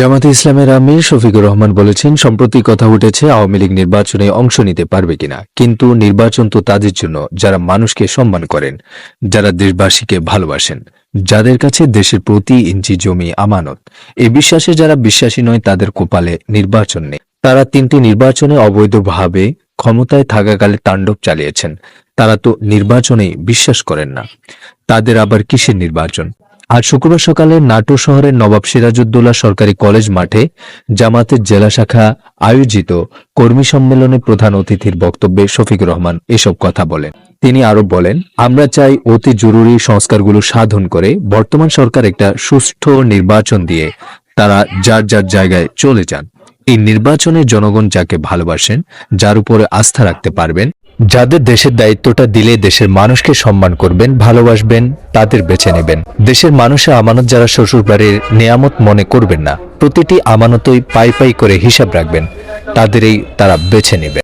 জামাতে ইসলামের আমির শফিকুর রহমান বলেছেন, সম্প্রতি কথা উঠেছে আওয়ামী লীগ নির্বাচনে অংশ নিতে পারবে কিনা, কিন্তু নির্বাচন তো তাদের জন্য যারা মানুষকে সম্মান করেন, যারা দেশবাসীকে ভালোবাসেন, যাদের কাছে দেশের প্রতি ইঞ্চি জমি আমানত। এই বিশ্বাসে যারা বিশ্বাসী নয় তাদের কপালে নির্বাচন নেই। তারা তিনটি নির্বাচনে অবৈধভাবে ক্ষমতায় থাকাকালে তাণ্ডব চালিয়েছেন। তারা তো নির্বাচনেই বিশ্বাস করেন না, তাদের আবার কিসের নির্বাচন? আজ শুক্রবার সকালে নাটোর শহরের নবাব সিরাজউদ্দৌলা সরকারি কলেজ মাঠে জামাতের জেলা শাখা আয়োজিত কর্মী সম্মেলনে প্রধান অতিথির বক্তব্যে শফিকুর রহমান এসব কথা বলেন। তিনি আরো বলেন, আমরা চাই অতি জরুরি সংস্কারগুলো সাধন করে বর্তমান সরকার একটা সুষ্ঠু নির্বাচন দিয়ে তারা যার যার জায়গায় চলে যান। এই নির্বাচনে জনগণ যাকে ভালোবাসেন, যার উপরে আস্থা রাখতে পারবেন, যাদের দেশের দায়িত্বটা দিলে দেশের মানুষকে সম্মান করবেন, ভালোবাসবেন, তাদের বেছে নেবেন। দেশের মানুষের আমানত যারা শ্বশুরবাড়ির নেয়ামত মনে করবেন না, প্রতিটি আমানতই পাই পাই করে হিসাব রাখবেন, তাদেরই তারা বেছে নেবেন।